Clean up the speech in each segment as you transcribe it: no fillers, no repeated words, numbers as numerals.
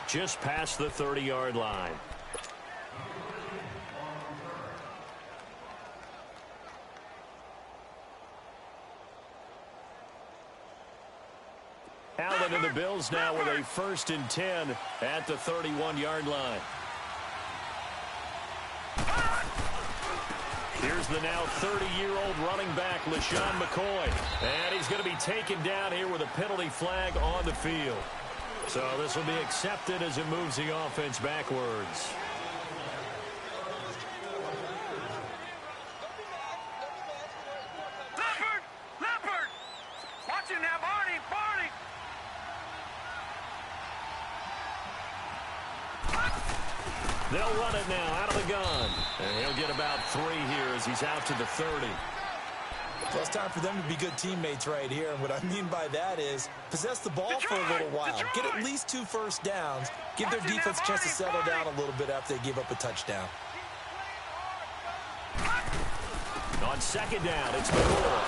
just past the 30-yard line. Allen and the Bills now with a 1st and 10 at the 31-yard line. Here's the now 30-year-old running back, LeSean McCoy. And he's going to be taken down here with a penalty flag on the field. So this will be accepted as it moves the offense backwards. Leopard! Watch him now, Barney! They'll run it now out of the gun. And he'll get about 3 here as he's out to the 30. Well, it's time for them to be good teammates right here. And what I mean by that is possess the ball for a little while. Get at least 2 first downs. Give their defense a chance to settle down a little bit after they give up a touchdown. On 2nd down, it's McCoy.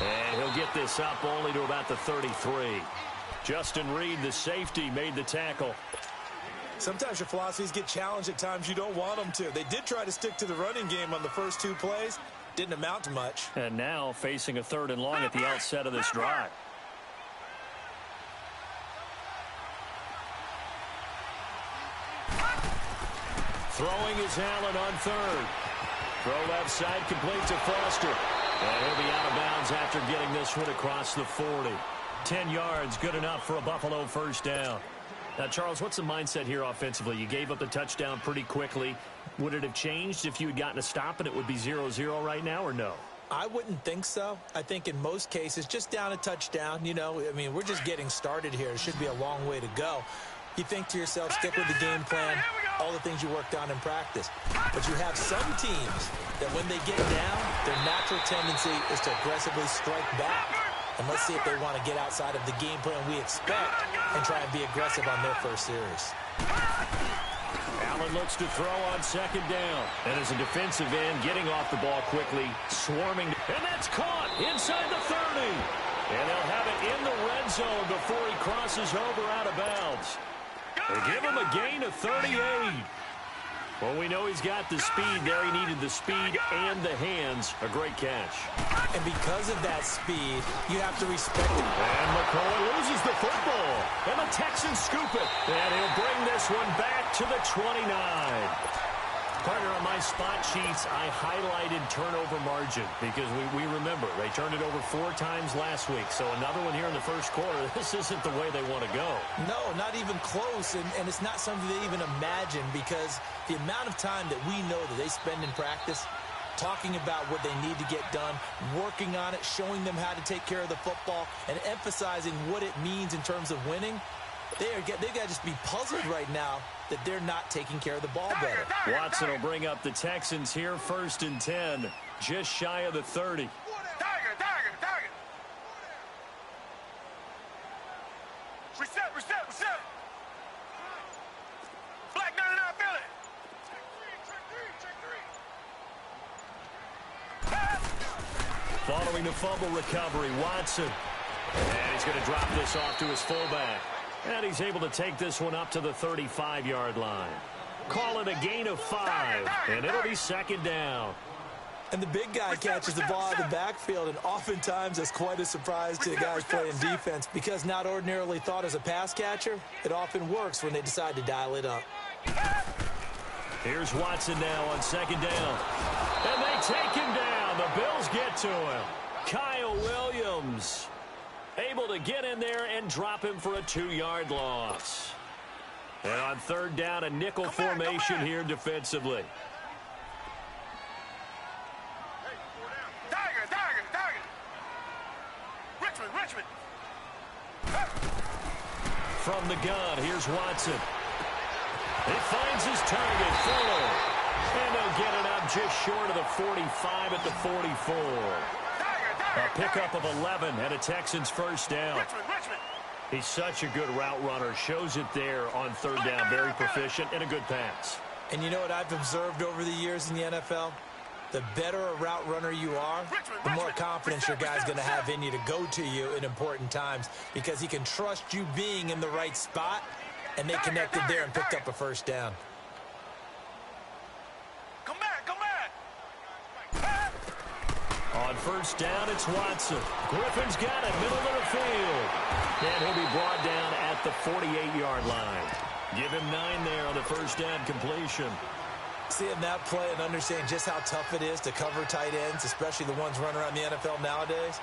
And he'll get this up only to about the 33. Justin Reed, the safety, made the tackle. Sometimes your philosophies get challenged at times you don't want them to. They did try to stick to the running game on the first 2 plays. Didn't amount to much. And now facing a 3rd and long at the outset of this drive. Throwing is Allen on 3rd. Throw left side, complete to Foster. And he'll be out of bounds after getting this one across the 40. 10 yards, good enough for a Buffalo 1st down. Now, Charles, what's the mindset here offensively? You gave up the touchdown pretty quickly. Would it have changed if you had gotten a stop and it would be 0-0 right now, or no? I wouldn't think so. I think in most cases, just down a touchdown, you know, I mean, we're just getting started here. It should be a long way to go. You think to yourself, stick with the game plan, all the things you worked on in practice. But you have some teams that when they get down, their natural tendency is to aggressively strike back. And let's see if they want to get outside of the game plan we expect and try and be aggressive on their first series. Allen looks to throw on 2nd down. And as a defensive end, getting off the ball quickly, swarming. And that's caught inside the 30. And they'll have it in the red zone before he crosses over out of bounds. They give him a gain of 38. Well, we know he's got the speed there. He needed the speed and the hands. A great catch. And because of that speed, you have to respect it. And McCoy loses the football. And the Texans scoop it. And he'll bring this one back to the 29. Partner, on my spot sheets, I highlighted turnover margin because we remember they turned it over 4 times last week. So another one here in the first quarter. This isn't the way they want to go. No, not even close. And it's not something they even imagine because the amount of time that we know that they spend in practice talking about what they need to get done, working on it, showing them how to take care of the football, and emphasizing what it means in terms of winning, they've got to just be puzzled right now that they're not taking care of the ball better. Watson will bring up the Texans here, 1st and 10, just shy of the 30. Target. Reset. Black 99, feel it. Following the fumble recovery, Watson. And he's going to drop this off to his fullback. And he's able to take this one up to the 35-yard line. Call it a gain of 5, and it'll be 2nd down. And the big guy catches the ball in the backfield, and oftentimes that's quite a surprise to the guys playing defense because not ordinarily thought as a pass catcher, it often works when they decide to dial it up. Here's Watson now on 2nd down. And they take him down. The Bills get to him. Kyle Williams able to get in there and drop him for a 2-yard loss. And on 3rd down, a nickel formation here defensively. Richmond. From the gun, here's Watson. He finds his target, Fuller. And they'll get it up just short of the 45 at the 44. A pickup of 11 and a Texans 1st down. He's such a good route runner. Shows it there on 3rd down. Very proficient and a good pass. And you know what I've observed over the years in the NFL? The better a route runner you are, the more confidence your guy's going to have in you to go to you in important times because he can trust you being in the right spot and they connected there and picked up a first down. Come back, come back. On first down, it's Watson. Griffin's got it, middle of the field. And he'll be brought down at the 48-yard line. Give him 9 there on the first down completion. Seeing that play and understanding just how tough it is to cover tight ends, especially the ones running around the NFL nowadays,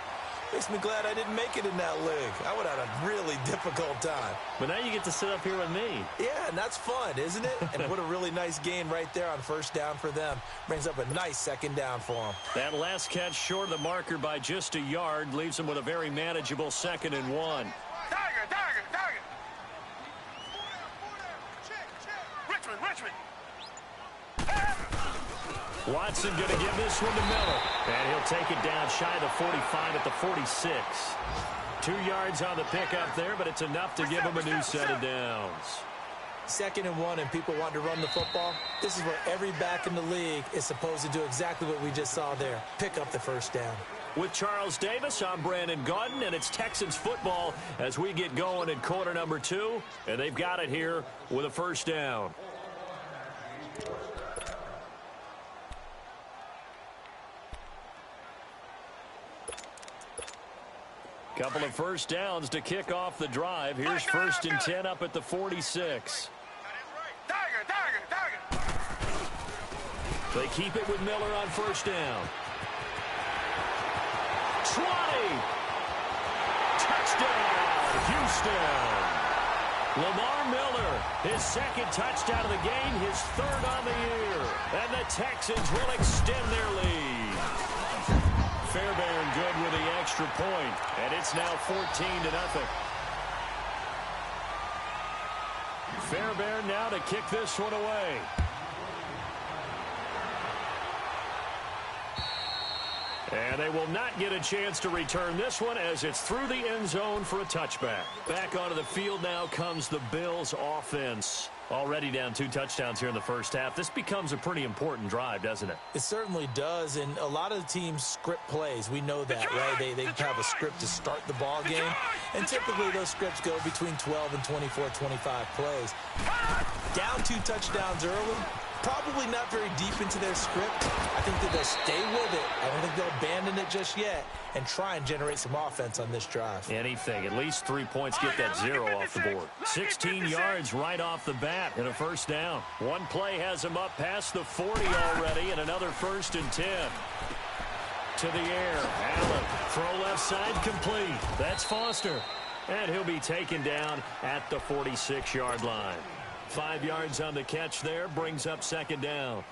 makes me glad I didn't make it in that league. I would have had a really difficult time. But now you get to sit up here with me. Yeah, and that's fun, isn't it? And what a really nice gain right there on first down for them. Brings up a nice second down for them. That last catch short of the marker by just a yard leaves them with a very manageable 2nd and 1. Target. Richmond. Watson going to give this one to Miller. And he'll take it down shy of the 45 at the 46. 2 yards on the pickup there, but it's enough to give him a new set of downs. 2nd and 1 and people want to run the football. This is where every back in the league is supposed to do exactly what we just saw there. Pick up the first down. With Charles Davis, I'm Brandon Gaudin, and it's Texans football as we get going in quarter number 2. And they've got it here with a first down. Couple of first downs to kick off the drive. Here's 1st and 10 up at the 46. Target. They keep it with Miller on first down. 20. Touchdown, Houston. Lamar Miller, his 2nd touchdown of the game, his 3rd on the year. And the Texans will extend their lead. Fairbairn good with the extra point, and it's now 14-0. Fairbairn now to kick this one away. And they will not get a chance to return this one as it's through the end zone for a touchback. Back onto the field now comes the Bills offense. Already down 2 touchdowns here in the first half. This becomes a pretty important drive, doesn't it? It certainly does, and a lot of the teams script plays. We know that, right? They have a script to start the ball game, and typically those scripts go between 12 and 24, 25 plays. Down 2 touchdowns early, probably not very deep into their script. I think that they'll stay with it. I don't think they'll abandon it just yet and try and generate some offense on this drive. Anything. At least 3 points get that 0 off the board. 16 yards right off the bat and a first down. One play has him up past the 40 already and another 1st and 10. To the air. Allen. Throw left side complete. That's Foster. And he'll be taken down at the 46-yard line. 5 yards on the catch there, brings up 2nd down.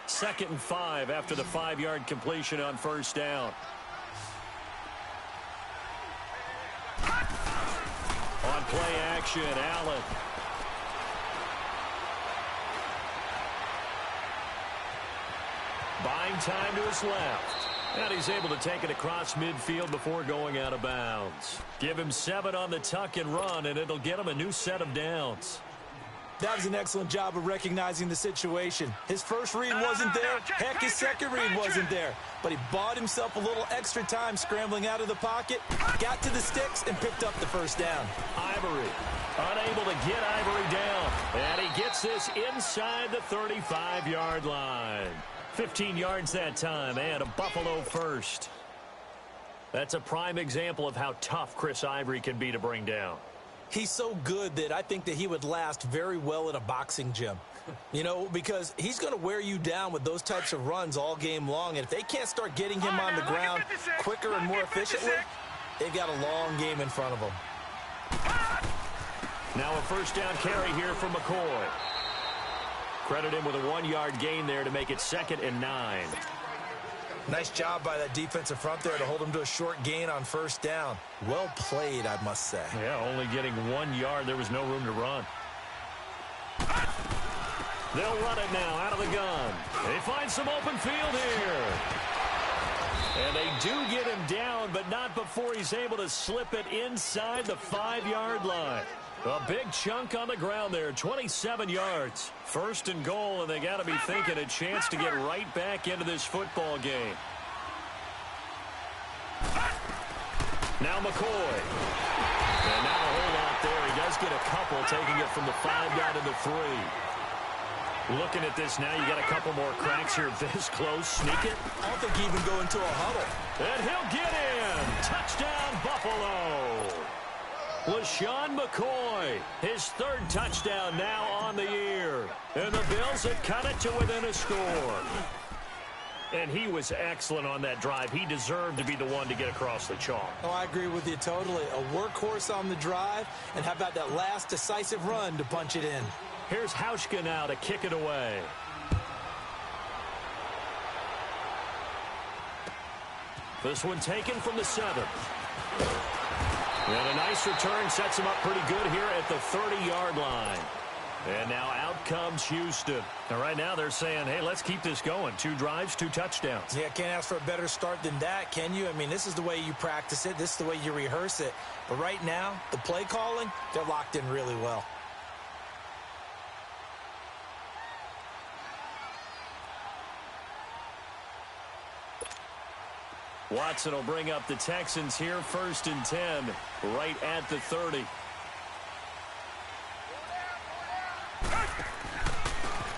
2nd and 5 after the 5-yard completion on first down. On play action, Allen. Buying time to his left. And he's able to take it across midfield before going out of bounds. Give him 7 on the tuck and run, and it'll get him a new set of downs. That was an excellent job of recognizing the situation. His first read wasn't there. Heck, his second read wasn't there. But he bought himself a little extra time scrambling out of the pocket, got to the sticks, and picked up the first down. Ivory, unable to get Ivory down. And he gets this inside the 35-yard line. 15 yards that time, and a Buffalo first. That's a prime example of how tough Chris Ivory can be to bring down. He's so good that I think that he would last very well in a boxing gym. You know, because he's going to wear you down with those types of runs all game long. And if they can't start getting him on the ground quicker and more efficiently, they've got a long game in front of them. Now a first down carry here from McCoy. Credit him with a 1-yard gain there to make it 2nd and 9. Nice job by that defensive front there to hold him to a short gain on first down. Well played, I must say. Yeah, only getting 1 yard. There was no room to run. They'll run it now out of the gun. They find some open field here. And they do get him down, but not before he's able to slip it inside the 5-yard line. A big chunk on the ground there, 27 yards. 1st and goal, and they got to be thinking a chance to get right back into this football game. Now McCoy. And now Bell taking it from the 5 down to the 3. Looking at this now, you got a couple more cracks here this close. Sneak it. I don't think he even go into a huddle. And he'll get in. Touchdown, Buffalo. LaShawn McCoy, his 3rd touchdown now on the year. And the Bills have cut it to within a score. And he was excellent on that drive. He deserved to be the one to get across the chalk. Oh, I agree with you totally. A workhorse on the drive, and how about that last decisive run to punch it in? Here's Hauschka now to kick it away. This one taken from the 7. And a nice return sets him up pretty good here at the 30-yard line. And now out comes Houston. And right now they're saying, hey, let's keep this going. 2 drives, 2 touchdowns. Yeah, can't ask for a better start than that, can you? I mean, this is the way you practice it. This is the way you rehearse it. But right now, the play calling, they're locked in really well. Watson will bring up the Texans here, 1st and 10, right at the 30.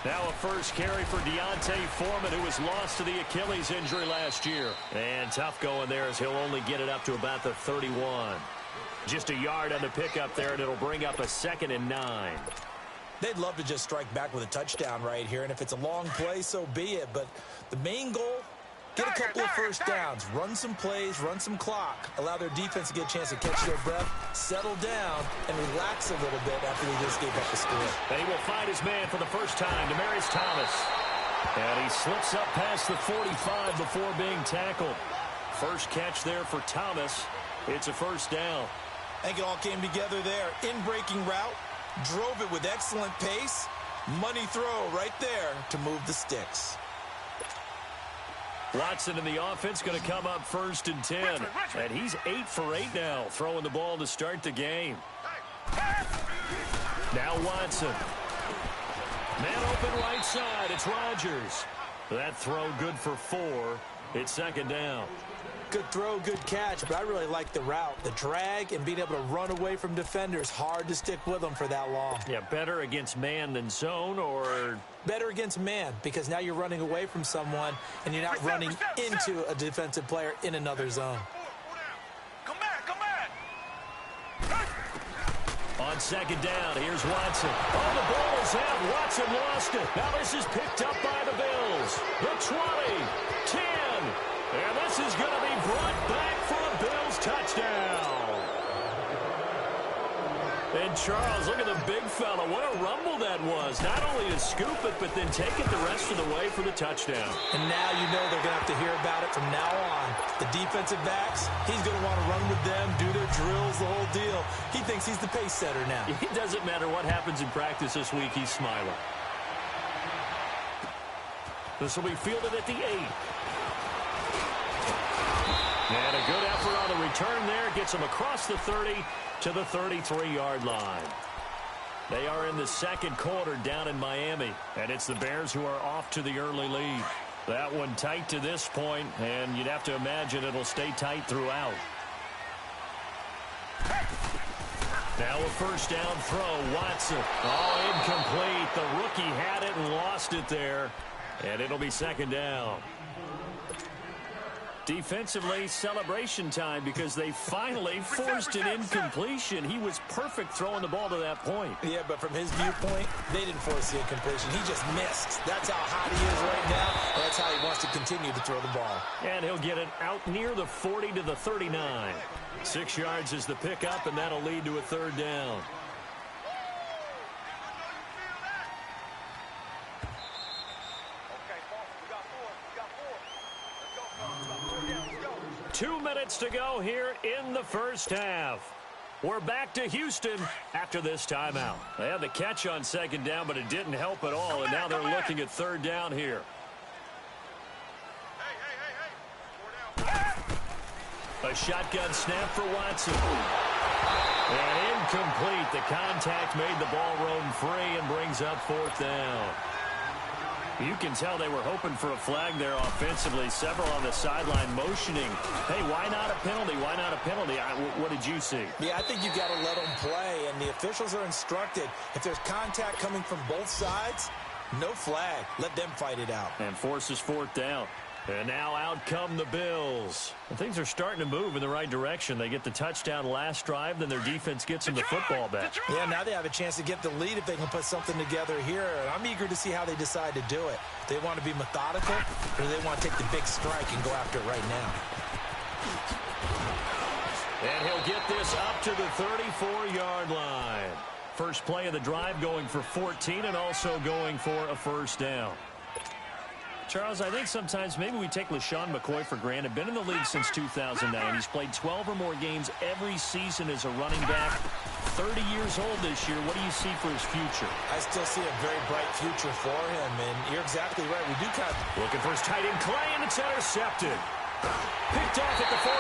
Now a first carry for D'Onta Foreman, who was lost to the Achilles injury last year. And tough going there as he'll only get it up to about the 31. Just a yard on the pickup there, and it'll bring up a 2nd and 9. They'd love to just strike back with a touchdown right here, and if it's a long play, so be it. But the main goal, get a couple of first downs, run some plays, run some clock, allow their defense to get a chance to catch their breath, settle down, and relax a little bit after they just gave up the score. And he will find his man for the first time, Demaryius Thomas. And he slips up past the 45 before being tackled. First catch there for Thomas. It's a first down. I think it all came together there. In-breaking route, drove it with excellent pace. Money throw right there to move the sticks. Watson in the offense going to come up 1st and 10. And he's 8 for 8 now, throwing the ball to start the game. Now Watson. Man open right side. It's Rodgers. That throw good for 4. It's 2nd down. Good throw, good catch, but I really like the route. The drag and being able to run away from defenders. Hard to stick with them for that long. Yeah, better against man than zone, or better against man, because now you're running away from someone and you're not running into a defensive player in another zone. Come back. On 2nd down, here's Watson. Oh, the ball is out. Watson lost it. Now this is picked up by the Bills. The 20, 10, and this is going to be brought back for a Bills touchdown. And Charles, look at the big fella. What a rumble that was. Not only to scoop it, but then take it the rest of the way for the touchdown. And now you know they're going to have to hear about it from now on. The defensive backs, he's going to want to run with them, do their drills, the whole deal. He thinks he's the pace setter now. It doesn't matter what happens in practice this week, he's smiling. This will be fielded at the 8. And a good effort on the return there. Gets him across the 30 to the 33-yard line. They are in the 2nd quarter down in Miami. And it's the Bears who are off to the early lead. That one tight to this point, and you'd have to imagine it'll stay tight throughout. Now a first down throw. Watson. Oh, incomplete. The rookie had it and lost it there. And it'll be 2nd down. Defensively, celebration time because they finally forced an incompletion. He was perfect throwing the ball to that point. Yeah, but from his viewpoint, they didn't force the incompletion. He just missed. That's how hot he is right now. That's how he wants to continue to throw the ball. And he'll get it out near the 40 to the 39. 6 yards is the pickup, and that'll lead to a 3rd down. 2 minutes to go here in the first half. We're back to Houston after this timeout. They had the catch on 2nd down, but it didn't help at all, and now they're looking at 3rd down here. A shotgun snap for Watson. And incomplete. The contact made the ball roam free and brings up 4th down. You can tell they were hoping for a flag there offensively. Several on the sideline motioning. Hey, why not a penalty? Why not a penalty? What did you see? Yeah, I think you got to let them play, and the officials are instructed. If there's contact coming from both sides, no flag. Let them fight it out. And forces fourth down. And now out come the Bills. And things are starting to move in the right direction. They get the touchdown last drive, then their defense gets them the football back. Yeah, now they have a chance to get the lead if they can put something together here. I'm eager to see how they decide to do it. They want to be methodical, or do they want to take the big strike and go after it right now? And he'll get this up to the 34-yard line. First play of the drive going for 14 and also going for a first down. Charles, I think sometimes maybe we take LeSean McCoy for granted. Been in the league since 2009. He's played 12 or more games every season as a running back. 30 years old this year. What do you see for his future? I still see a very bright future for him, and you're exactly right. We do kind of... Looking for his tight end, Clay, and it's intercepted. Picked off at the 48,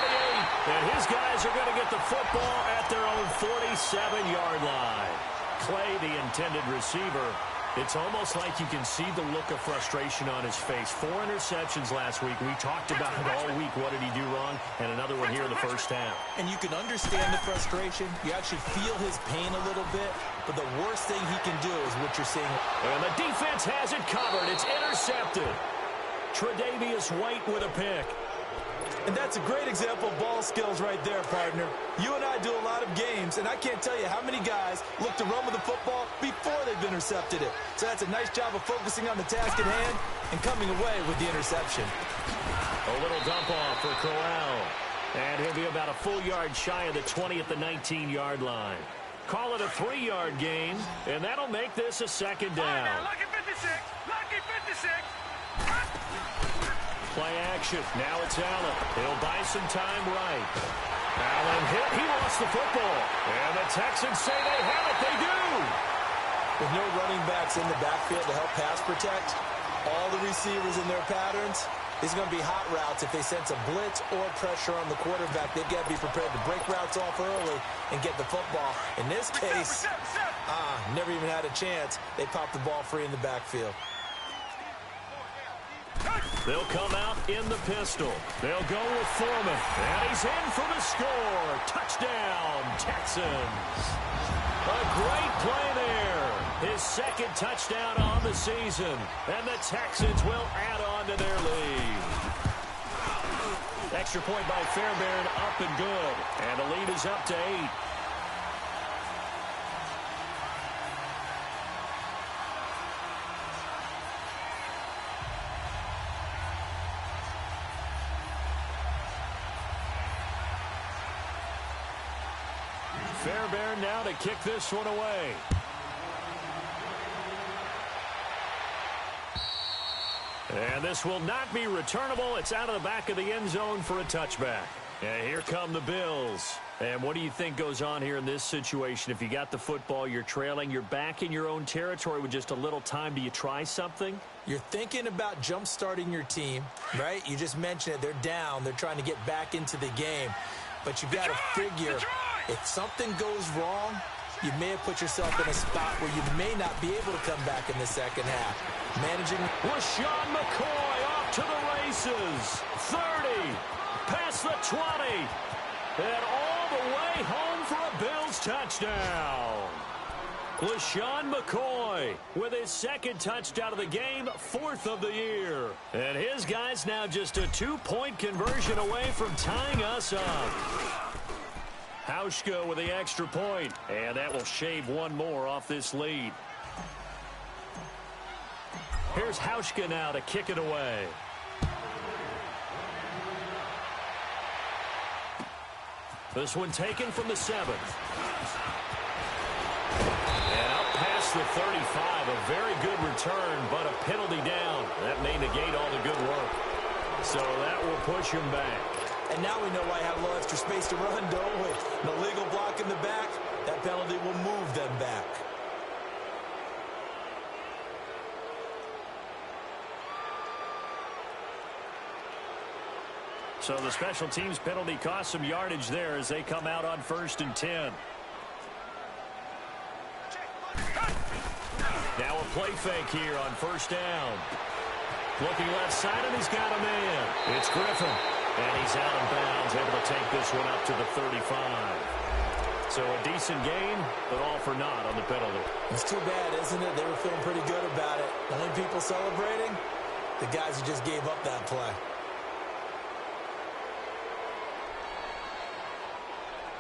and his guys are going to get the football at their own 47-yard line. Clay, the intended receiver. It's almost like you can see the look of frustration on his face. 4 interceptions last week. We talked about it all week. What did he do wrong? And another one here in the first half. And you can understand the frustration. You actually feel his pain a little bit. But the worst thing he can do is what you're seeing. And the defense has it covered. It's intercepted. Tre'Davious White with a pick. And that's a great example of ball skills right there, partner. You and I do a lot of games, and I can't tell you how many guys look to run with the football before they've intercepted it. So that's a nice job of focusing on the task at hand and coming away with the interception. A little dump off for Corral. And he'll be about a full yard shy of the 20 at the 19-yard line. Call it a 3-yard gain, and that'll make this a second down. Lucky 56! Lucky 56! Play action. Now it's Allen. He'll buy some time right. Allen hit. He lost the football. And the Texans say they have it. They do. With no running backs in the backfield to help pass protect, all the receivers in their patterns, it's going to be hot routes. If they sense a blitz or pressure on the quarterback, they've got to be prepared to break routes off early and get the football. In this case, never even had a chance. They popped the ball free in the backfield. They'll come out in the pistol. They'll go with Foreman. And he's in for the score. Touchdown, Texans. A great play there. His second touchdown on the season. And the Texans will add on to their lead. Extra point by Fairbairn, up and good. And the lead is up to 8. Fairbairn now to kick this one away. And this will not be returnable. It's out of the back of the end zone for a touchback. And here come the Bills. And what do you think goes on here in this situation? If you got the football, you're trailing, you're back in your own territory with just a little time. Do you try something? You're thinking about jump-starting your team, right? You just mentioned it. They're down. They're trying to get back into the game. But you've got to figure, if something goes wrong, you may have put yourself in a spot where you may not be able to come back in the second half. Managing. LeSean McCoy off to the races. 30, past the 20, and all the way home for a Bills touchdown. LeSean McCoy with his second touchdown of the game, 4th of the year. And his guys now just a 2-point conversion away from tying us up. Hauschka with the extra point, and that will shave one more off this lead. Here's Hauschka now to kick it away. This one taken from the 7th. And up past the 35, a very good return, but a penalty down. That may negate all the good work. So that will push him back. And now we know why I have a little extra space to run, don't we? An illegal block in the back, that penalty will move them back. So the special teams penalty cost some yardage there as they come out on 1st and 10. Now a play fake here on first down. Looking left side, and he's got a man. It's Griffin, and he's out of bounds, able to take this one up to the 35. So a decent gain, but all for naught on the penalty. It's too bad, isn't it? They were feeling pretty good about it. The only people celebrating, the guys who just gave up that play.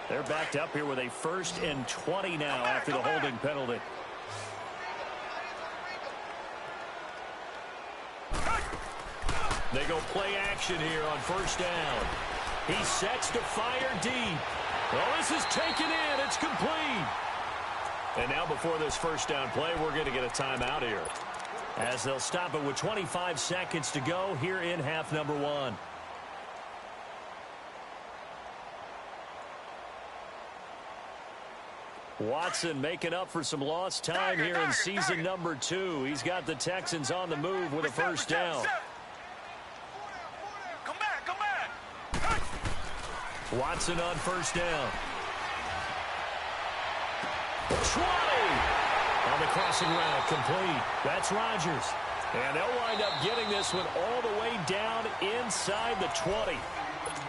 They're backed up here with a 1st and 20 now after the holding penalty. They go play action here on first down. He sets to fire deep. Well, this is taken in. It's complete. And now before this first down play, we're going to get a timeout here, as they'll stop it with 25 seconds to go here in half number 1. Watson making up for some lost time here in season number 2. He's got the Texans on the move with a first down. Come back. Watson on first down. 20 on the crossing route, complete. That's Rodgers. And they'll wind up getting this one all the way down inside the 20.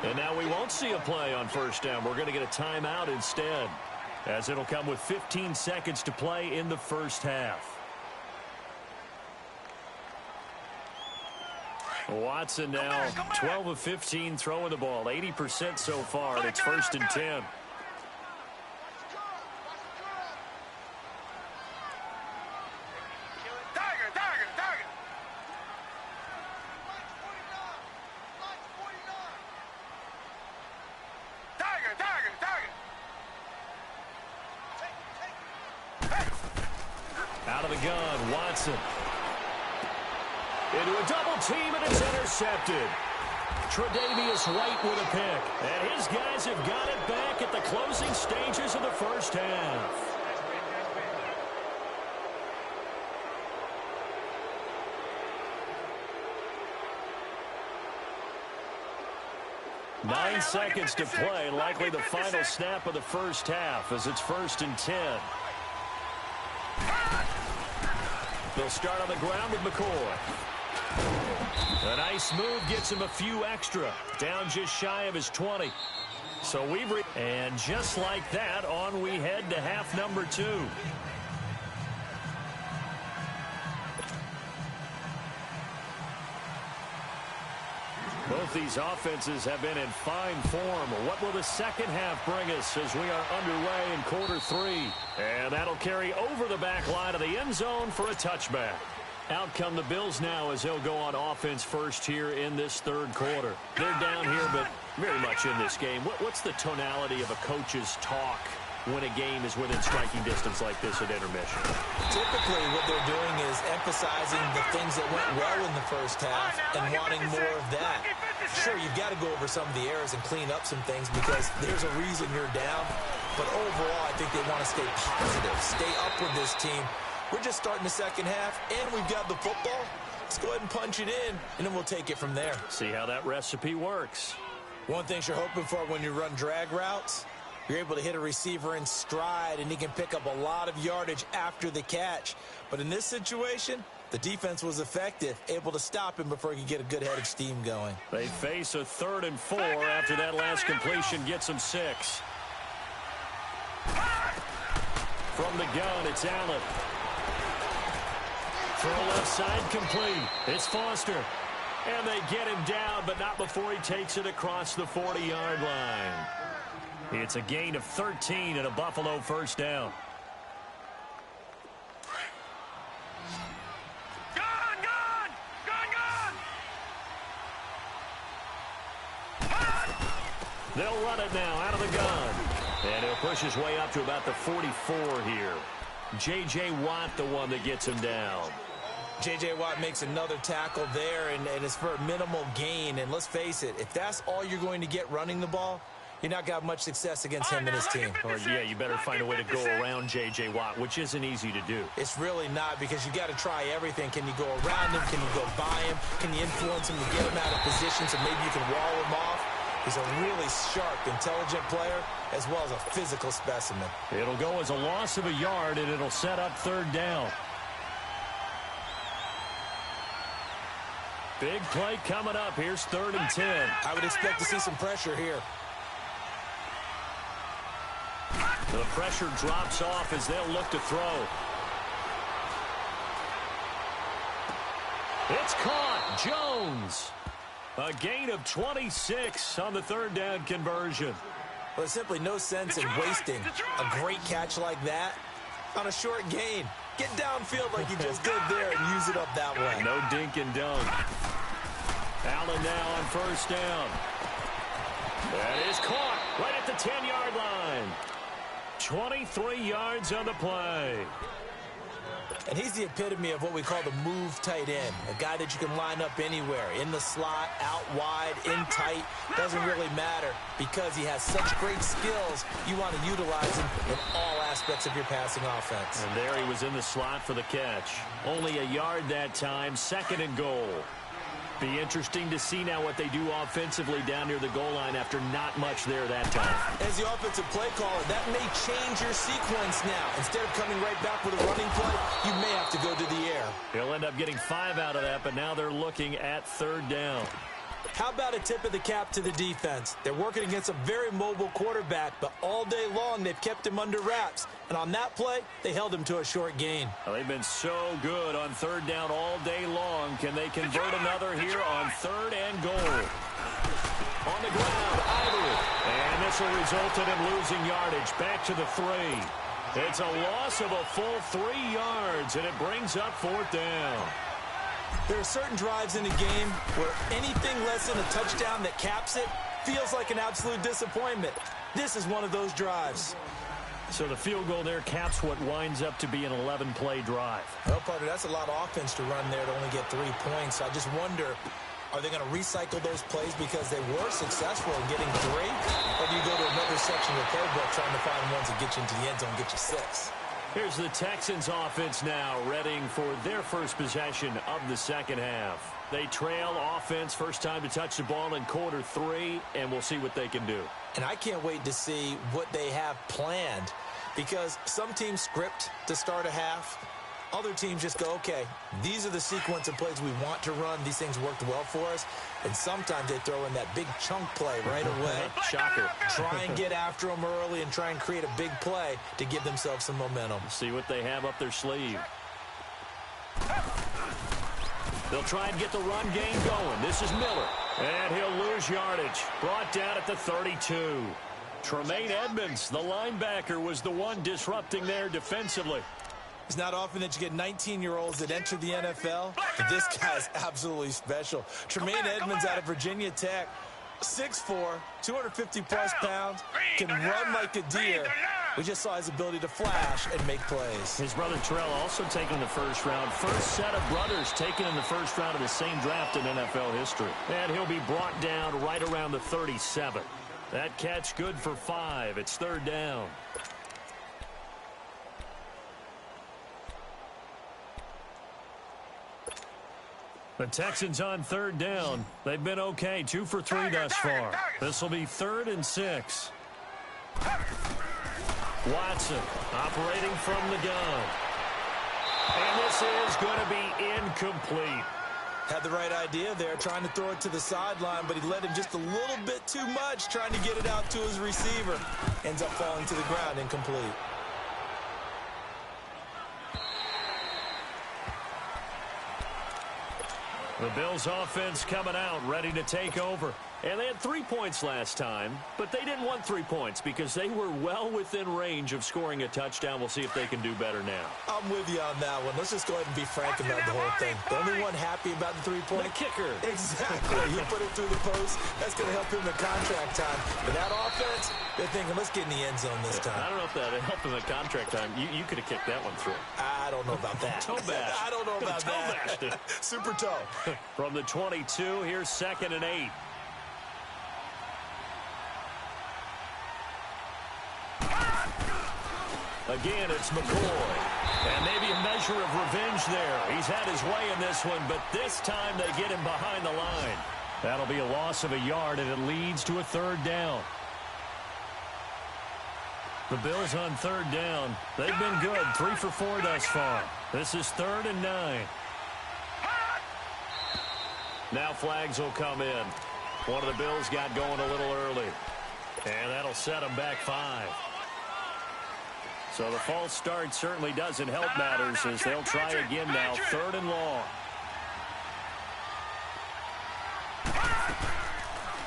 And now we won't see a play on first down. We're going to get a timeout instead, as it'll come with 15 seconds to play in the first half. Watson now 12 of 15 throwing the ball, 80% so far, and it's 1st and 10. Out of the gun, Watson. Into a double team, and it's intercepted. Tre'Davious White with a pick. And his guys have got it back at the closing stages of the first half. Nine seconds to play, likely the final snap of the first half, as it's 1st and 10. They'll start on the ground with McCoy. A nice move gets him a few extra, down just shy of his 20. So and just like that, on we head to half number 2. Both these offenses have been in fine form. What will the second half bring us as we are underway in quarter 3? And that'll carry over the back line of the end zone for a touchback. Out come the Bills now as they'll go on offense first here in this third quarter. They're down here, but very much in this game. What's the tonality of a coach's talk when a game is within striking distance like this at intermission? Typically, what they're doing is emphasizing the things that went well in the first half and wanting more of that. Sure, you've got to go over some of the errors and clean up some things because there's a reason you're down. But overall, I think they want to stay positive, stay up with this team. We're just starting the second half, and we've got the football. Let's go ahead and punch it in, and then we'll take it from there. See how that recipe works. One thing you're hoping for when you run drag routes, you're able to hit a receiver in stride, and he can pick up a lot of yardage after the catch. But in this situation, the defense was effective, able to stop him before he could get a good head of steam going. They face a 3rd and 4 after that last completion gets them 6. From the gun, it's Allen. Throw left side complete. It's Foster. And they get him down, but not before he takes it across the 40-yard line. It's a gain of 13 and a Buffalo first down. They'll run it now out of the gun. And he'll push his way up to about the 44 here. J.J. Watt, the one that gets him down. J.J. Watt makes another tackle there, and it's for a minimal gain. And let's face it, if that's all you're going to get running the ball, you're not got much success against him and his team. Or, yeah, you better find a way to go around J.J. Watt, which isn't easy to do. It's really not, because you got to try everything. Can you go around him? Can you go by him? Can you influence him to get him out of position so maybe you can wall him off? He's a really sharp, intelligent player, as well as a physical specimen. It'll go as a loss of a yard, and it'll set up 3rd down. Big play coming up. Here's 3rd and 10. I would expect to see some pressure here. The pressure drops off as they'll look to throw. It's caught. Jones. A gain of 26 on the 3rd down conversion. Well, there's simply no sense in wasting a great catch like that on a short gain. Get downfield like you just did there and use it up that way. No dink and dunk. Allen now on 1st down. That is caught right at the 10-yard line. 23 yards on the play. And he's the epitome of what we call the move tight end. A guy that you can line up anywhere. In the slot, out wide, in tight. Doesn't really matter because he has such great skills. You want to utilize him in all aspects of your passing offense. And there he was in the slot for the catch. Only a yard that time. 2nd and goal. Be interesting to see now what they do offensively down near the goal line after not much there that time. As the offensive play caller, that may change your sequence now. Instead of coming right back with a running play, you may have to go to the air. He'll end up getting 5 out of that, but now they're looking at 3rd down. How about a tip of the cap to the defense? They're working against a very mobile quarterback, but all day long they've kept him under wraps. And on that play, they held him to a short gain. Well, they've been so good on 3rd down all day long. Can they convert another here on 3rd and goal? On the ground, Ivory. And this will result in him losing yardage. Back to the 3. It's a loss of a full 3 yards, and it brings up 4th down. There are certain drives in a game where anything less than a touchdown that caps it feels like an absolute disappointment. This is one of those drives. So the field goal there caps what winds up to be an 11-play drive. Well, partner, that's a lot of offense to run there to only get 3 points. I just wonder, are they going to recycle those plays because they were successful in getting 3? Or do you go to another section of the playbook trying to find ones that get you into the end zone and get you 6? Here's the Texans offense now, readying for their first possession of the 2nd half. They trail offense, first time to touch the ball in quarter 3, and we'll see what they can do. And I can't wait to see what they have planned because some teams script to start a half. Other teams just go, okay, these are the sequence of plays we want to run. These things worked well for us. And sometimes they throw in that big chunk play right away. Shocker. Try and get after them early and try and create a big play to give themselves some momentum. See what they have up their sleeve. They'll try and get the run game going. This is Miller. And he'll lose yardage. Brought down at the 32. Tremaine Edmonds, the linebacker, was the one disrupting there defensively. It's not often that you get 19-year-olds that enter the NFL, but this guy's absolutely special. Tremaine Edmonds out of Virginia Tech, 6'4", 250-plus pounds, can run like a deer. We just saw his ability to flash and make plays. His brother Terrell also taken in the 1st round. First set of brothers taken in the 1st round of the same draft in NFL history. And he'll be brought down right around the 37. That catch good for 5. It's 3rd down. The Texans on 3rd down. They've been okay. 2 for 3 thus far. This will be 3rd and 6. Watson operating from the gun. And this is going to be incomplete. Had the right idea there, trying to throw it to the sideline, but he let him just a little bit too much, trying to get it out to his receiver. Ends up falling to the ground, incomplete. The Bills offense coming out, ready to take over. And they had 3 points last time, but they didn't want 3 points because they were well within range of scoring a touchdown. We'll see if they can do better now. I'm with you on that one. Let's just go ahead and be frank about the whole thing. The only one happy about the 3-point? The kicker. Exactly. He put it through the post. That's going to help him in contract time. But that offense, they're thinking, let's get in the end zone this time. I don't know if that helped him at contract time. You could have kicked that one through. I don't know about that. Toe bash. I don't know about that. Super toe. From the 22, here's 2nd and 8. Again, it's McCoy. And maybe a measure of revenge there. He's had his way in this one, but this time they get him behind the line. That'll be a loss of a yard, and it leads to a 3rd down. The Bills on 3rd down. They've been good, 3 for 4 thus far. This is 3rd and 9. Now flags will come in. One of the Bills got going a little early. And that'll set them back 5. So the false start certainly doesn't help matters as they'll try again now. 3rd and long.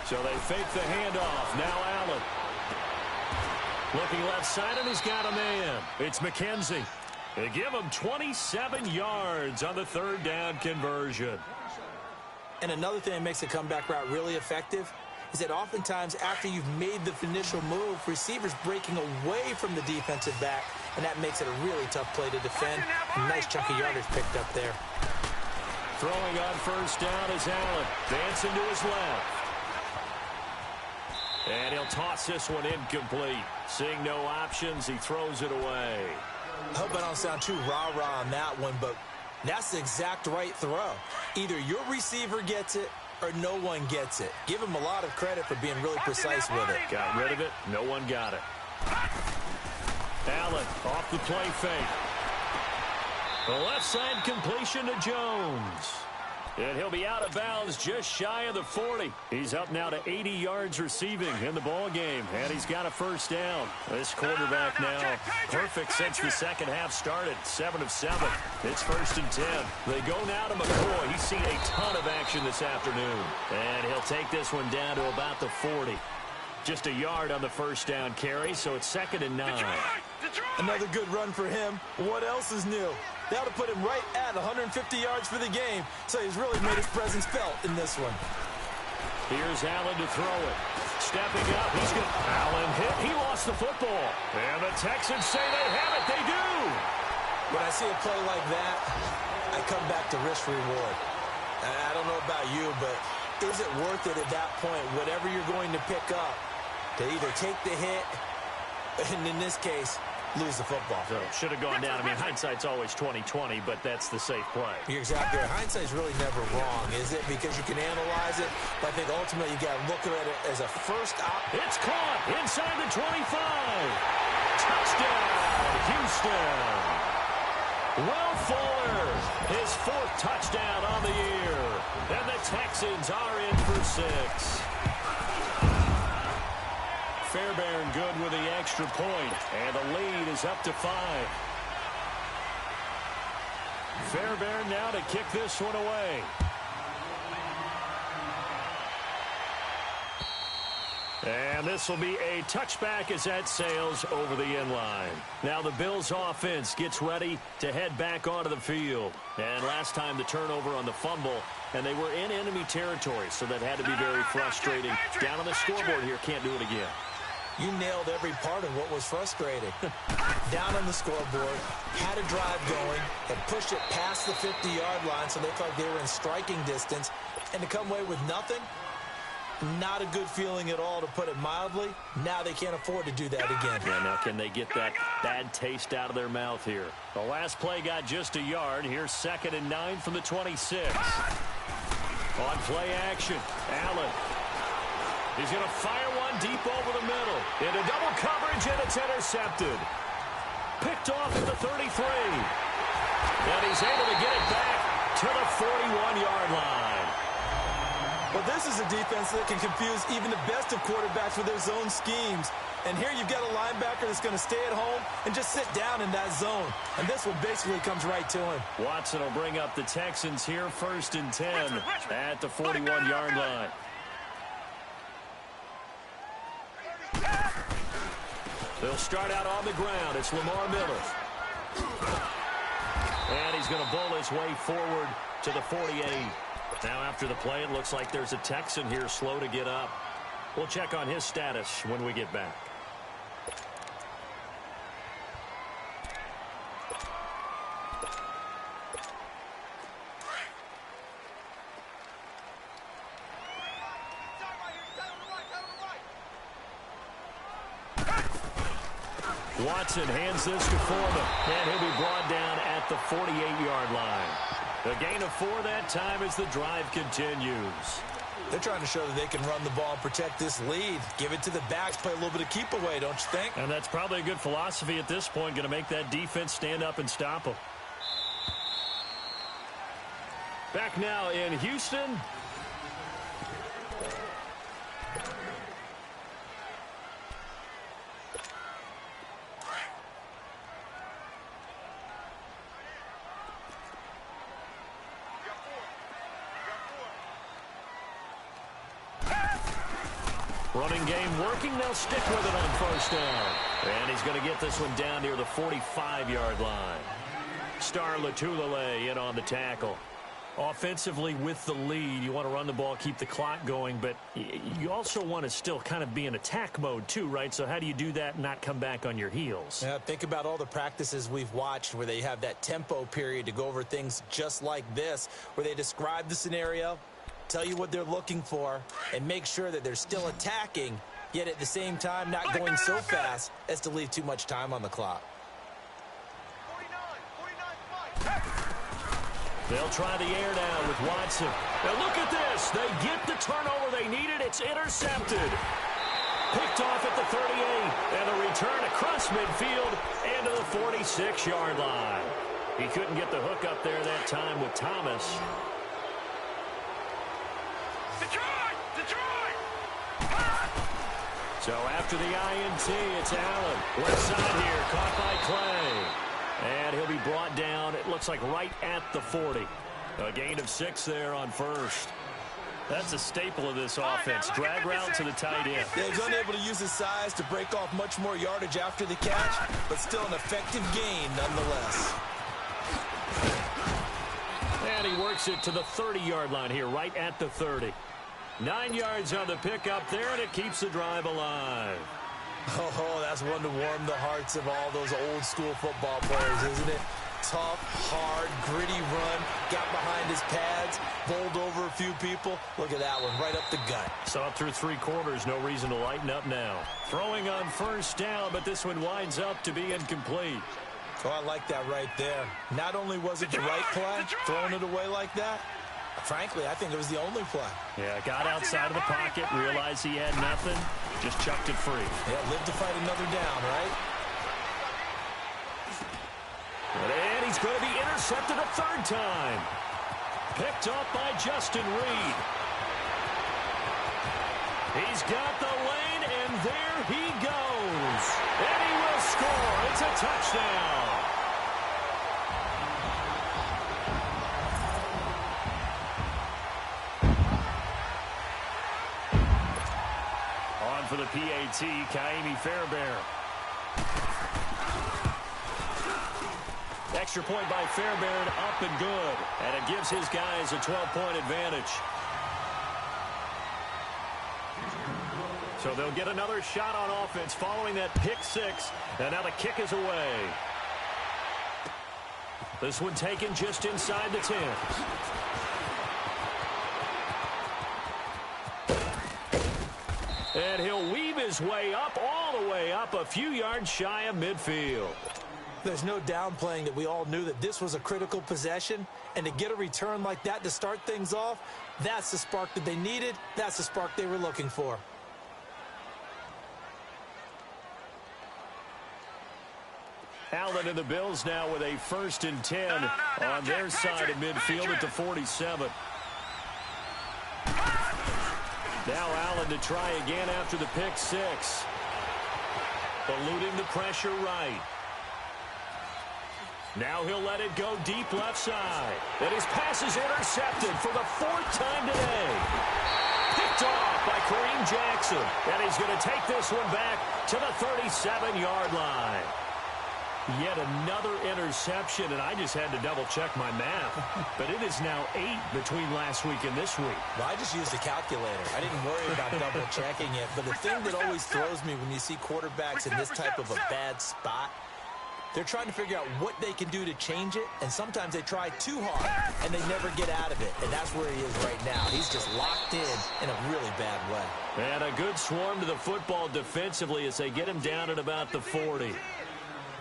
So they fake the handoff. Now Allen. Looking left side, and he's got a man. It's McKenzie. They give him 27 yards on the 3rd down conversion. And another thing that makes a comeback route really effective is that oftentimes after you've made the initial move, receivers breaking away from the defensive back, and that makes it a really tough play to defend. A nice chunk of yardage picked up there. Throwing on 1st down is Allen. Dancing to his left. And he'll toss this one incomplete. Seeing no options, he throws it away. I hope I don't sound too rah-rah on that one, but that's the exact right throw. Either your receiver gets it or no one gets it. Give him a lot of credit for being really precise with it. Got rid of it. No one got it. Allen off the play fake. The left side completion to Jones. And he'll be out of bounds just shy of the 40. He's up now to 80 yards receiving in the ball game, and he's got a 1st down. This quarterback now perfect since the second half started. 7 of 7. It's 1st and 10. They go now to McCoy. He's seen a ton of action this afternoon. And he'll take this one down to about the 40. Just a yard on the 1st down carry, so it's 2nd and 9. Another good run for him. What else is new? That'll put him right at 150 yards for the game, so he's really made his presence felt in this one. Here's Allen to throw it. Stepping up, he's going to... Allen hit. He lost the football. And the Texans say they have it. They do. When I see a play like that, I come back to risk-reward. I don't know about you, but is it worth it at that point, whatever you're going to pick up, to either take the hit, and in this case, lose the football? So should have gone down. I mean, hindsight's always 20/20, but that's the safe play. You're exactly right. Hindsight's really never wrong, is it? Because you can analyze it, but I think ultimately you got to look at it as a first option. It's caught inside the 25. Touchdown, Houston. Will Fuller, his 4th touchdown on the year. And the Texans are in for 6. Fairbairn good with the extra point, and the lead is up to 5. Fairbairn now to kick this one away. And this will be a touchback as that sails over the end line. Now the Bills offense gets ready to head back onto the field. And last time the turnover on the fumble, and they were in enemy territory, so that had to be very frustrating. Down on the scoreboard here, can't do it again. You nailed every part of what was frustrating. Down on the scoreboard, had a drive going, had pushed it past the 50-yard line, so they felt they were in striking distance, and to come away with nothing, not a good feeling at all, to put it mildly. Now they can't afford to do that again. Yeah, now can they get that bad taste out of their mouth here? The last play got just a yard. Here's 2nd and 9 from the 26. On play action, Allen. He's going to fire one deep over the middle. Into double coverage, and it's intercepted. Picked off at the 33. And he's able to get it back to the 41-yard line. Well, this is a defense that can confuse even the best of quarterbacks with their zone schemes. And here you've got a linebacker that's going to stay at home and just sit down in that zone. And this one basically comes right to him. Watson will bring up the Texans here, 1st and 10 at the 41-yard line. They'll start out on the ground. It's Lamar Miller. And he's going to bull his way forward to the 48. Now after the play, it looks like there's a Texan here slow to get up. We'll check on his status when we get back. Watson hands this to Foreman, and he'll be brought down at the 48-yard line. A gain of 4 that time as the drive continues. They're trying to show that they can run the ball and protect this lead. Give it to the backs, play a little bit of keep away, don't you think? And that's probably a good philosophy at this point, going to make that defense stand up and stop them. Back now in Houston, Running game working. They'll stick with it on first down. And he's going to get this one down near the 45-yard line. Star Lotulelei in on the tackle. Offensively with the lead, you want to run the ball, keep the clock going, but you also want to still kind of be in attack mode too, right? So how do you do that and not come back on your heels? Yeah, think about all the practices we've watched where they have that tempo period to go over things just like this, where they describe the scenario, tell you what they're looking for, and make sure that they're still attacking, yet at the same time not going so fast as to leave too much time on the clock. They'll try the air down with Watson. Now look at this. They get the turnover they needed. It's intercepted. Picked off at the 38. And the return across midfield and to the 46-yard line. He couldn't get the hook up there that time with Thomas. Detroit! Detroit! So after the INT, it's Allen. Left side here, caught by Clay. And he'll be brought down, it looks like right at the 40. A gain of 6 there on first. That's a staple of this offense. Drag route to the tight end. Yeah, he's unable to use his size to break off much more yardage after the catch, but still an effective gain nonetheless. And he works it to the 30-yard line here, right at the 30. 9 yards on the pickup there, and it keeps the drive alive. Oh, that's one to warm the hearts of all those old-school football players, isn't it? Tough, hard, gritty run, got behind his pads, bowled over a few people. Look at that one, right up the gut. Saw it through 3 quarters, no reason to lighten up now. Throwing on first down, but this one winds up to be incomplete. Oh, I like that right there. Not only was it the right play, throwing it away like that, frankly, I think it was the only play. Yeah, got outside of the pocket, realized he had nothing, just chucked it free. Yeah, live to fight another down, right? And he's going to be intercepted a 3rd time. Picked up by Justin Reed. He's got the lane, and there he goes. And he will score. It's a touchdown. On for the PAT, Kaimi Fairbairn. Extra point by Fairbairn, up and good. And it gives his guys a 12-point advantage. So they'll get another shot on offense following that pick 6. And now the kick is away. This one taken just inside the 10. And he'll weave his way up, all the way up, a few yards shy of midfield. There's no downplaying that we all knew that this was a critical possession, and to get a return like that to start things off, that's the spark that they needed. That's the spark they were looking for. Allen and the Bills now with a 1st and 10 on their side of midfield at the 47. Now Allen to try again after the pick 6. Eluding the pressure right. Now he'll let it go deep left side. And his pass is intercepted for the 4th time today. Picked off by Kareem Jackson. And he's going to take this one back to the 37-yard line. Yet another interception, and I just had to double-check my math. But it is now 8 between last week and this week. Well, I just used a calculator. I didn't worry about double-checking it. But the thing that always throws me when you see quarterbacks in this type of a bad spot, they're trying to figure out what they can do to change it, and sometimes they try too hard, and they never get out of it. And that's where he is right now. He's just locked in a really bad way. And a good swarm to the football defensively as they get him down at about the 40.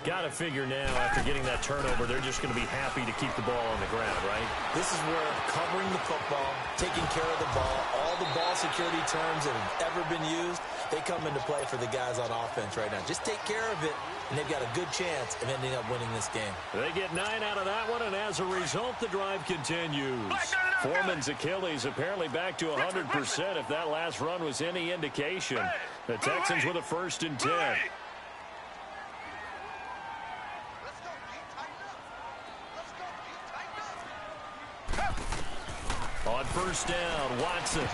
Got to figure now, after getting that turnover, they're just going to be happy to keep the ball on the ground, right? This is where covering the football, taking care of the ball, all the ball security terms that have ever been used, they come into play for the guys on offense right now. Just take care of it, and they've got a good chance of ending up winning this game. They get 9 out of that one, and as a result, the drive continues. Foreman's Achilles apparently back to 100% if that last run was any indication. The Texans with a 1st and 10. On first down, Watson.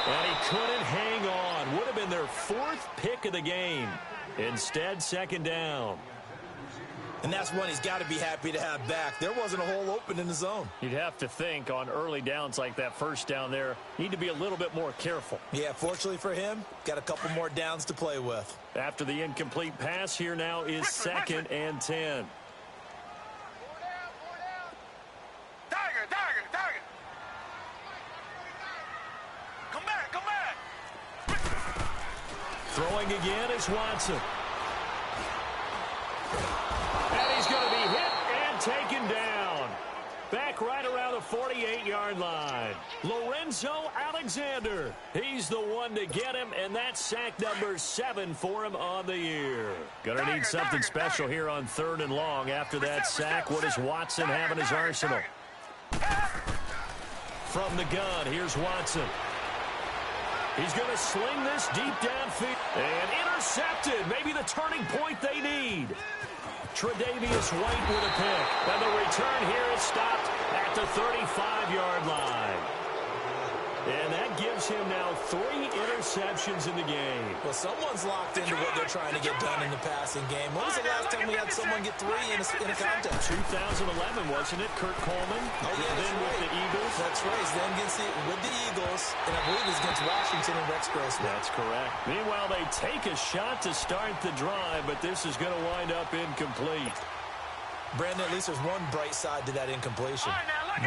And he couldn't hang on. Would have been their 4th pick of the game. Instead, second down. And that's one he's got to be happy to have back. There wasn't a hole open in the zone. You'd have to think on early downs like that first down there, need to be a little bit more careful. Yeah, fortunately for him, got a couple more downs to play with. After the incomplete pass, here now is 2nd and 10. Tiger. Come back. Throwing again is Watson. And he's going to be hit and taken down. Back right around the 48-yard line. Lorenzo Alexander. He's the one to get him, and that's sack number 7 for him on the year. Going to need something special here on 3rd and long. After that sack, what does Watson have in his arsenal? From the gun, here's Watson. He's going to sling this deep downfield. And intercepted. Maybe the turning point they need. Tre'Davious White with a pick. And the return here is stopped at the 35-yard line. And that gives him now 3 interceptions in the game. Well, someone's locked into what they're trying to get done in the passing game. When was the last time we had someone get 3 in a contest? 2011, wasn't it? Kurt Coleman. Oh, yeah, then with the Eagles. That's right. Then with the Eagles, and I believe it's against Washington and Rex Grossman. That's correct. Meanwhile, they take a shot to start the drive, but this is going to wind up incomplete. Brandon, at least there's one bright side to that incompletion.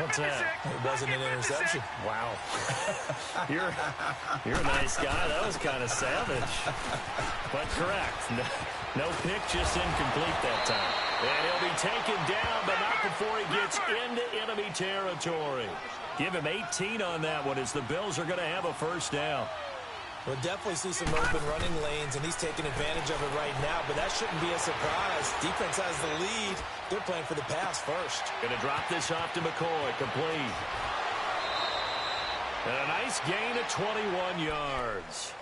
What's that? It wasn't an interception. Wow. You're a nice guy. That was kind of savage. But correct. No pick, just incomplete that time. And he'll be taken down, but not before he gets into enemy territory. Give him 18 on that one as the Bills are going to have a first down. We'll definitely see some open running lanes, and he's taking advantage of it right now, but that shouldn't be a surprise. Defense has the lead. They're playing for the pass first. Going to drop this off to McCoy. Complete. And a nice gain of 21 yards.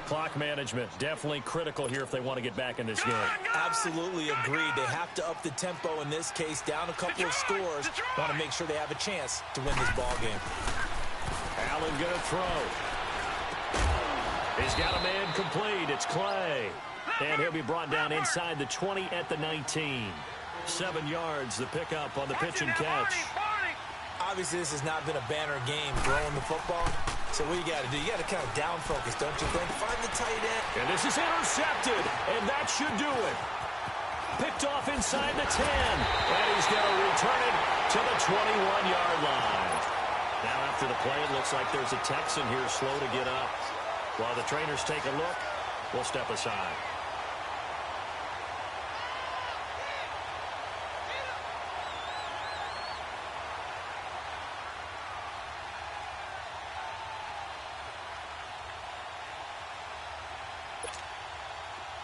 Clock management definitely critical here if they want to get back in this game. Absolutely agreed. They have to up the tempo in this case, down a couple of scores. Want to make sure they have a chance to win this ball game. Allen going to throw. He's got a man complete. It's Clay. And he'll be brought down inside the 20 at the 19. 7 yards, the pickup on the pitch and catch. Obviously, this has not been a banner game throwing the football. So what you got to do, you got to kind of down focus, don't you think? Find the tight end. And this is intercepted, and that should do it. Picked off inside the 10. And he's going to return it to the 21-yard line. Now after the play, it looks like there's a Texan here slow to get up. While the trainers take a look, we'll step aside.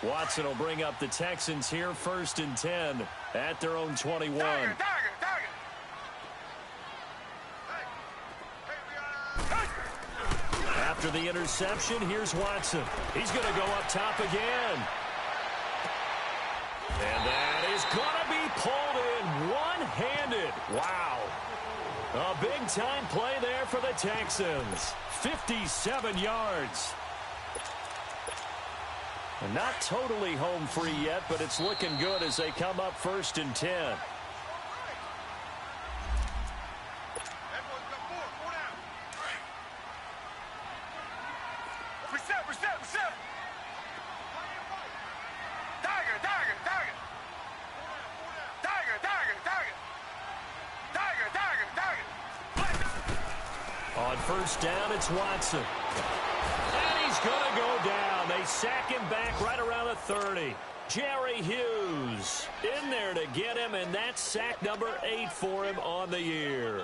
Watson will bring up the Texans here, 1st and 10 at their own 21. After the interception, here's Watson. He's going to go up top again. And that is going to be pulled in one-handed. Wow. A big-time play there for the Texans. 57 yards. And not totally home free yet, but it's looking good as they come up 1st and 10. On 1st down, it's Watson. And he's going to go down. They sack him back right around the 30. Jerry Hughes in there to get him, and that's sack number 8 for him on the year.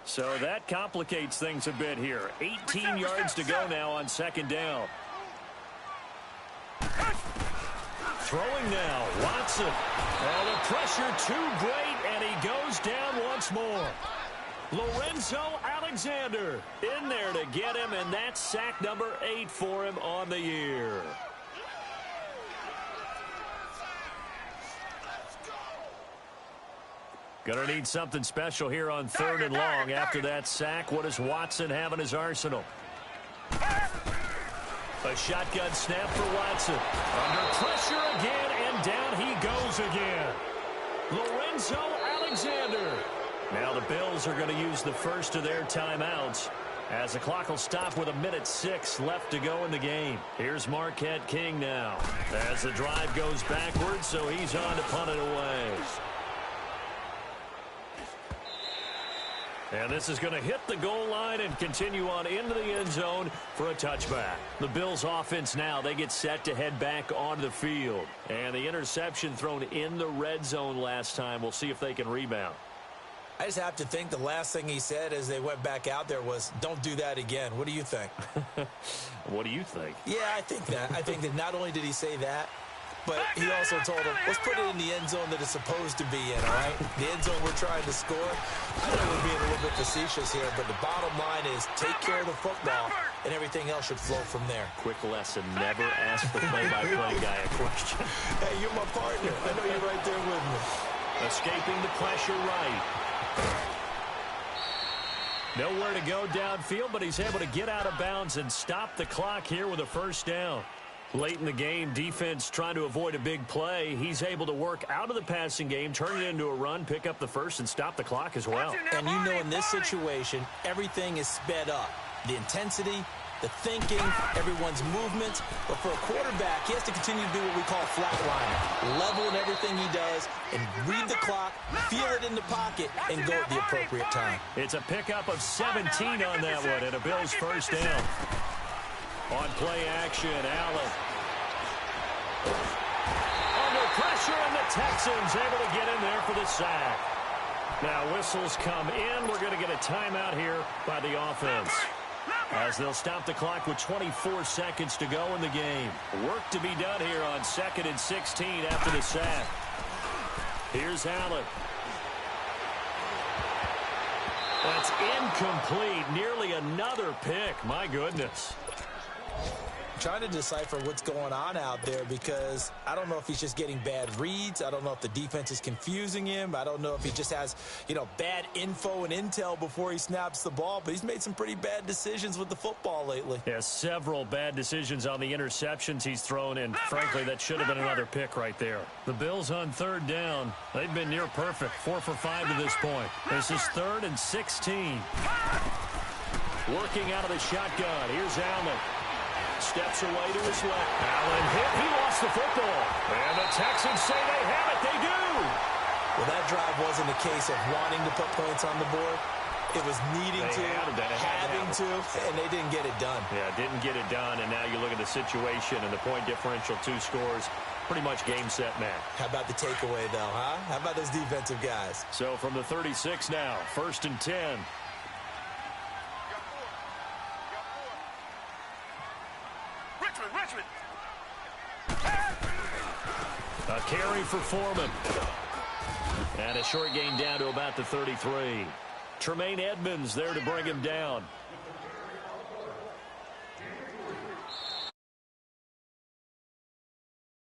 So that complicates things a bit here. 18 yards to go now on 2nd down. Throwing now, Watson. Oh, the pressure too great, and he goes down once more. Lorenzo Alexander in there to get him, and that's sack number 8 for him on the year. Going to need something special here on 3rd and long. After that sack, what does Watson have in his arsenal? A shotgun snap for Watson. Under pressure again, and down he goes again. Lorenzo Alexander. Now the Bills are going to use the first of their timeouts, as the clock will stop with 1:06 left to go in the game. Here's Marquette King now, as the drive goes backwards, so he's on to punt it away. And this is going to hit the goal line and continue on into the end zone for a touchback. The Bills offense now, they get set to head back onto the field. And the interception thrown in the red zone last time. We'll see if they can rebound. I just have to think the last thing he said as they went back out there was, don't do that again. What do you think? What do you think? Yeah, I think that. I think that not only did he say that, but he also told him, let's put it in the end zone that it's supposed to be in, all right? The end zone we're trying to score. I know we're being a little bit facetious here, but the bottom line is take care of the football, and everything else should flow from there. Quick lesson, never ask the play-by-play guy a question. Hey, you're my partner. I know you're right there with me. Escaping the pressure right. Nowhere to go downfield, but he's able to get out of bounds and stop the clock here with a first down. Late in the game, defense trying to avoid a big play. He's able to work out of the passing game, turn it into a run, pick up the first, and stop the clock as well. And you know in this situation, everything is sped up. The intensity, the thinking, everyone's movements. But for a quarterback, he has to continue to do what we call flatlining. Level in everything he does and read the clock, feel it in the pocket, and go at the appropriate time. It's a pickup of 17 on that one, and a Bills first down. On play action, Allen. Under pressure, and the Texans able to get in there for the sack. Now whistles come in. We're going to get a timeout here by the offense, as they'll stop the clock with 24 seconds to go in the game. Work to be done here on 2nd and 16 after the sack. Here's Allen. That's incomplete. Nearly another pick. My goodness. Trying to decipher what's going on out there, because I don't know if he's just getting bad reads. I don't know if the defense is confusing him. I don't know if he just has, bad info and intel before he snaps the ball. But he's made some pretty bad decisions with the football lately. Yeah, several bad decisions on the interceptions he's thrown, and frankly, that should have been another pick right there. The Bills on 3rd down. They've been near perfect, 4 for 5 to this point. This is 3rd and 16. Working out of the shotgun. Here's Allen. Steps away to his left. Allen hit. He lost the football. And the Texans say they have it. They do. Well, that drive wasn't a case of wanting to put points on the board. It was needing to, having to, and they didn't get it done. Yeah, didn't get it done, and now you look at the situation and the point differential, 2 scores, pretty much game, set, match. How about the takeaway, though, huh? How about those defensive guys? So from the 36 now, 1st and 10. Richmond. A carry for Foreman. And a short gain down to about the 33. Tremaine Edmonds there to bring him down.